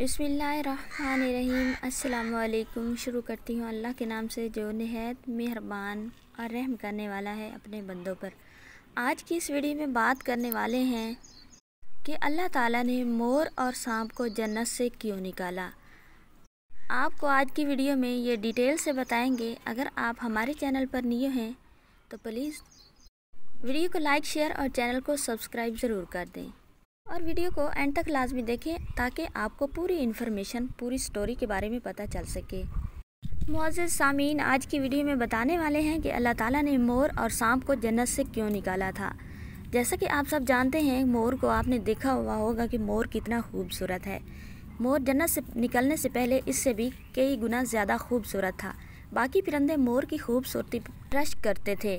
बिस्मिल्लाहिर्रहमानिर्रहीम। अस्सलाम वालेकुम। शुरू करती हूँ अल्लाह के नाम से जो निहायत मेहरबान और रहम करने वाला है अपने बंदों पर। आज की इस वीडियो में बात करने वाले हैं कि अल्लाह ताला ने मोर और सांप को जन्नत से क्यों निकाला। आपको आज की वीडियो में ये डिटेल से बताएंगे। अगर आप हमारे चैनल पर न्यू हैं तो प्लीज़ वीडियो को लाइक, शेयर और चैनल को सब्सक्राइब ज़रूर कर दें और वीडियो को एंड तक लाजमी देखें ताकि आपको पूरी इन्फॉर्मेशन, पूरी स्टोरी के बारे में पता चल सके। मुअज़्ज़िज़ सामीन, आज की वीडियो में बताने वाले हैं कि अल्लाह ताला ने मोर और सांप को जन्नत से क्यों निकाला था। जैसा कि आप सब जानते हैं, मोर को आपने देखा हुआ होगा कि मोर कितना खूबसूरत है। मोर जन्नत से निकलने से पहले इससे भी कई गुना ज़्यादा खूबसूरत था। बाकी परिंदे मोर की खूबसूरती पर रश्क करते थे,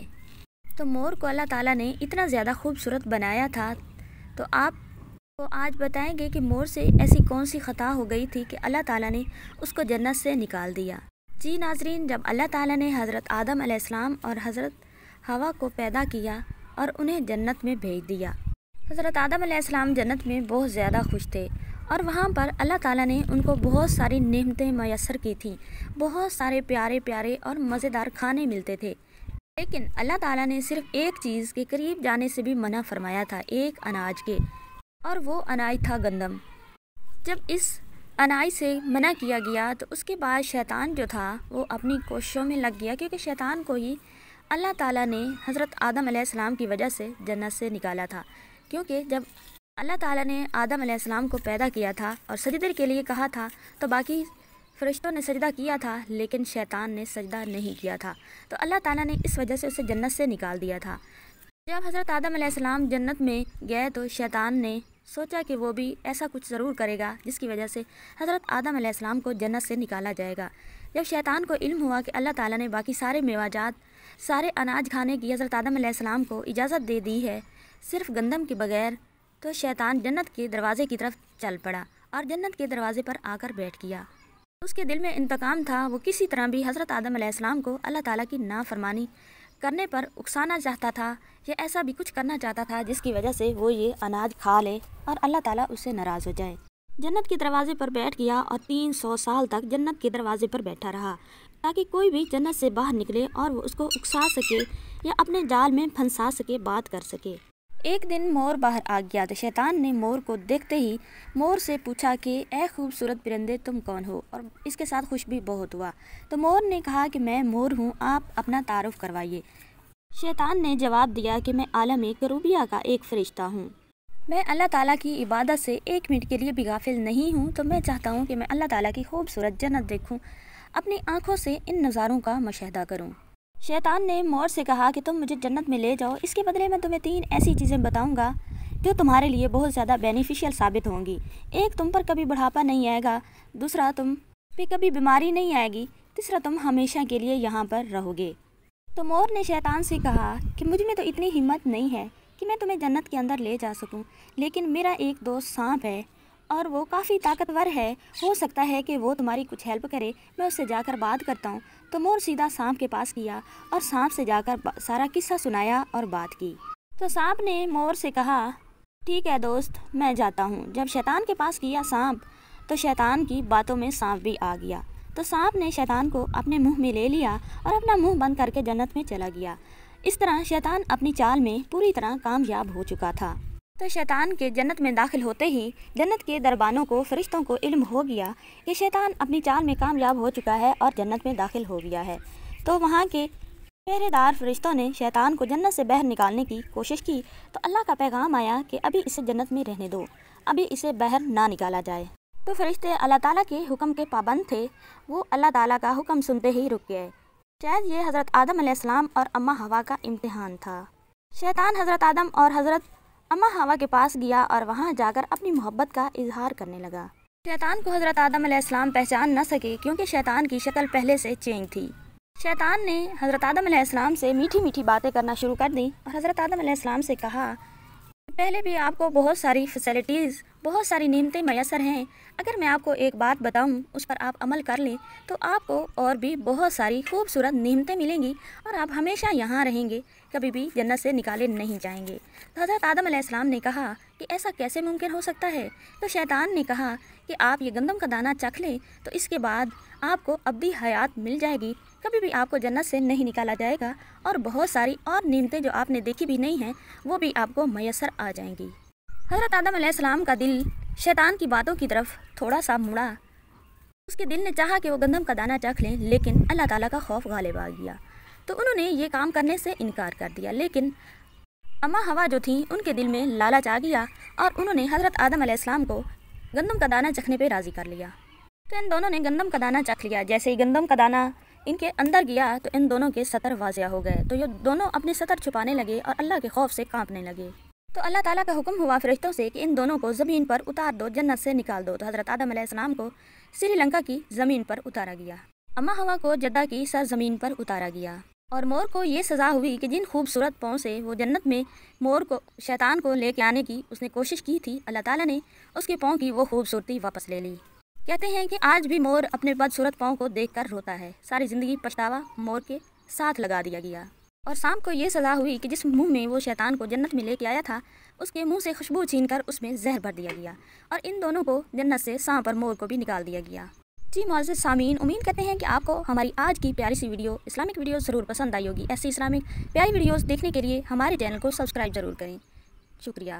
तो मोर को अल्लाह ताला ने इतना ज़्यादा खूबसूरत बनाया था। तो आप तो आज बताएंगे कि मोर से ऐसी कौन सी ख़ता हो गई थी कि अल्लाह ताला ने उसको जन्नत से निकाल दिया। जी नाज़रीन, जब अल्लाह ताला ने हज़रत आदम अलैहिस्सलाम और हज़रत हवा को पैदा किया और उन्हें जन्नत में भेज दिया, हज़रत आदम अलैहिस्सलाम जन्नत में बहुत ज़्यादा खुश थे और वहाँ पर अल्लाह ताला ने उनको बहुत सारी नेमतें मैसर की थी। बहुत सारे प्यारे प्यारे और मज़ेदार खाने मिलते थे, लेकिन अल्लाह ताला ने सिर्फ एक चीज़ के करीब जाने से भी मना फरमाया था, एक अनाज के, और वो अनाज था गंदम। जब इस अनाज से मना किया गया तो उसके बाद शैतान जो था वो अपनी कोशिशों में लग गया, क्योंकि शैतान को ही अल्लाह ताला ने हज़रत आदम अलैहिस्सलाम की वजह से जन्नत से निकाला था। क्योंकि जब अल्लाह ताला ने आदम अलैहिस्सलाम को पैदा किया था और सजदे के लिए कहा था तो बाकी फरिश्तों ने सजदा किया था, लेकिन शैतान ने सजदा नहीं किया था। तो अल्लाह ताला ने इस वजह से उसे जन्नत से निकाल दिया था। जब हज़रत आदम अलैहिस्सलाम जन्नत में गए तो शैतान ने सोचा कि वो भी ऐसा कुछ ज़रूर करेगा जिसकी वजह से हज़रत आदम अलैहिस्सलाम को जन्नत से निकाला जाएगा। जब शैतान को इल्म हुआ कि अल्लाह ताला ने बाकी सारे मेवाजात, सारे अनाज खाने की हज़रत आदम अलैहिस्सलाम को इजाज़त दे दी है, सिर्फ गंदम के बगैर, तो शैतान जन्नत के दरवाज़े की तरफ चल पड़ा और जन्नत के दरवाज़े पर आकर बैठ गया। उसके दिल में इंतकाम था, वो किसी तरह भी हज़रत आदम अलैहिस्सलाम को अल्लाह ताला की नाफरमानी करने पर उकसाना चाहता था, या ऐसा भी कुछ करना चाहता था जिसकी वजह से वो ये अनाज खा ले और अल्लाह ताला उससे नाराज़ हो जाए। जन्नत के दरवाजे पर बैठ गया और 300 साल तक जन्नत के दरवाजे पर बैठा रहा, ताकि कोई भी जन्नत से बाहर निकले और वो उसको उकसा सके या अपने जाल में फंसा सके, बात कर सके। एक दिन मोर बाहर आ गया तो शैतान ने मोर को देखते ही मोर से पूछा कि ए खूबसूरत परिंदे, तुम कौन हो, और इसके साथ खुश भी बहुत हुआ। तो मोर ने कहा कि मैं मोर हूँ, आप अपना तारुफ करवाइए। शैतान ने जवाब दिया कि मैं आलम करूबिया का एक फ़रिश्ता हूँ, मैं अल्लाह ताला की इबादत से एक मिनट के लिए भी गाफिल नहीं हूँ। तो मैं चाहता हूँ कि मैं अल्लाह ताला की खूबसूरत जन्नत देखूँ, अपनी आँखों से इन नज़ारों का मुशाहिदा करूँ। शैतान ने मोर से कहा कि तुम मुझे जन्नत में ले जाओ, इसके बदले मैं तुम्हें 3 ऐसी चीज़ें बताऊंगा जो तुम्हारे लिए बहुत ज़्यादा बेनिफिशियल साबित होंगी। एक, तुम पर कभी बुढ़ापा नहीं आएगा। दूसरा, तुम पे कभी बीमारी नहीं आएगी। तीसरा, तुम हमेशा के लिए यहाँ पर रहोगे। तो मोर ने शैतान से कहा कि मुझ में तो इतनी हिम्मत नहीं है कि मैं तुम्हें जन्नत के अंदर ले जा सकूँ, लेकिन मेरा एक दोस्त सांप है और वो काफ़ी ताकतवर है, हो सकता है कि वो तुम्हारी कुछ हेल्प करे, मैं उससे जाकर बात करता हूँ। तो मोर सीधा सांप के पास गया और सांप से जाकर सारा किस्सा सुनाया और बात की। तो सांप ने मोर से कहा, ठीक है दोस्त, मैं जाता हूँ। जब शैतान के पास गया सांप, तो शैतान की बातों में सांप भी आ गया। तो सांप ने शैतान को अपने मुँह में ले लिया और अपना मुँह बंद करके जन्नत में चला गया। इस तरह शैतान अपनी चाल में पूरी तरह कामयाब हो चुका था। तो शैतान के जन्नत में दाखिल होते ही जन्नत के दरबानों को, फरिश्तों को इल्म हो गया कि शैतान अपनी चाल में कामयाब हो चुका है और जन्नत में दाखिल हो गया है। तो वहाँ के पहरेदार फरिश्तों ने शैतान को जन्नत से बाहर निकालने की कोशिश की। तो अल्लाह का पैगाम आया कि अभी इसे जन्नत में रहने दो, अभी इसे बाहर ना निकाला जाए। तो फरिश्ते अल्लाह ताला के हुक्म के पाबंद थे, वो अल्लाह ताला का हुक्म सुनते ही रुक गए। शायद ये हज़रत आदम अलैहिस्सलाम और अम्मा हवा का इम्तिहान था। शैतान हज़रत आदम और हज़रत अम्मा हवा के पास गया और वहाँ जाकर अपनी मोहब्बत का इजहार करने लगा। शैतान को हज़रत आदम अलैहिस्सलाम पहचान न सके, क्योंकि शैतान की शक्ल पहले से चेंज थी। शैतान ने हज़रत आदम अलैहिस्सलाम से मीठी मीठी बातें करना शुरू कर दी और हज़रत आदम अलैहिस्सलाम से कहा, पहले भी आपको बहुत सारी फैसिलिटीज़ بہت ساری نعمتیں میسر ہیں۔ اگر میں آپ کو ایک بات بتاؤں، اس پر آپ عمل کر لیں تو آپ کو اور بھی بہت ساری خوبصورت نعمتیں ملیں گی اور آپ ہمیشہ یہاں رہیں گے، کبھی بھی جنت سے نکالے نہیں جائیں گے۔ تو حضرت آدم علیہ السلام نے کہا کہ ایسا کیسے ممکن ہو سکتا ہے؟ تو شیطان نے کہا کہ آپ یہ گندم کا دانہ چکھ لیں تو اس کے بعد آپ کو ابدی حیات مل جائے گی، کبھی بھی آپ کو جنت سے نہیں نکالا جائے گا، اور بہت ساری اور نعمتیں جو آپ نے دیکھی بھی نہیں ہیں وہ بھی آپ کو میسر آ جائیں گی۔ حضرت آدم علیہ السلام کا دل شیطان کی باتوں کی طرف تھوڑا سا مڑا۔ اس کے دل نے چاہا کہ وہ گندم کا دانہ چکھ لیں، لیکن اللہ تعالیٰ کا خوف غالب آ گیا تو انہوں نے یہ کام کرنے سے انکار کر دیا۔ لیکن اماں ہوا جو تھیں ان کے دل میں لالچ آ گیا اور انہوں نے حضرت آدم علیہ السلام کو گندم کا دانہ چکھنے پہ راضی کر لیا۔ تو ان دونوں نے گندم کا دانہ چکھ لیا۔ جیسے ہی گندم کا دانہ ان کے اندر گیا تو ان دونوں کے سطر واضح ہو گئے، تو یہ دونوں اپنے سطر چھپانے لگے اور اللہ کے خوف سے کانپنے لگے۔ تو اللہ تعالیٰ کا حکم ہوا فرشتوں سے کہ ان دونوں کو زمین پر اتار دو، جنت سے نکال دو۔ تو حضرت آدم علیہ السلام کو سری لنکا کی زمین پر اتارا گیا، اماں ہوا کو جدہ کی سرزمین پر اتارا گیا، اور مور کو یہ سزا ہوئی کہ جن خوبصورت پاؤں سے وہ جنت میں مور کو شیطان کو لے کے آنے کی اس نے کوشش کی تھی، اللہ تعالیٰ نے اس کے پاؤں کی وہ خوبصورتی واپس لے لی۔ کہتے ہیں کہ آج بھی مور اپنے بدصورت پاؤں کو دیکھ کر روتا ہے۔ ساری زندگی پچھتاوا مور کے ساتھ لگا دیا گیا، اور سام کو یہ سزا ہوئی کہ جس منہ میں وہ شیطان کو جنت میں لے کے آیا تھا اس کے منہ سے خوشبو چھین کر اس میں زہر بھر دیا گیا، اور ان دونوں کو جنت سے سانپ اور مور کو بھی نکال دیا گیا۔ جی معزز سامعین، امید کرتے ہیں کہ آپ کو ہماری آج کی پیاری سی ویڈیو اسلامک ویڈیو ضرور پسند آئی ہوگی۔ ایسی اسلامک پیاری ویڈیوز دیکھنے کے لیے ہمارے چینل کو سبسکرائب ضرور کریں۔ شکریہ۔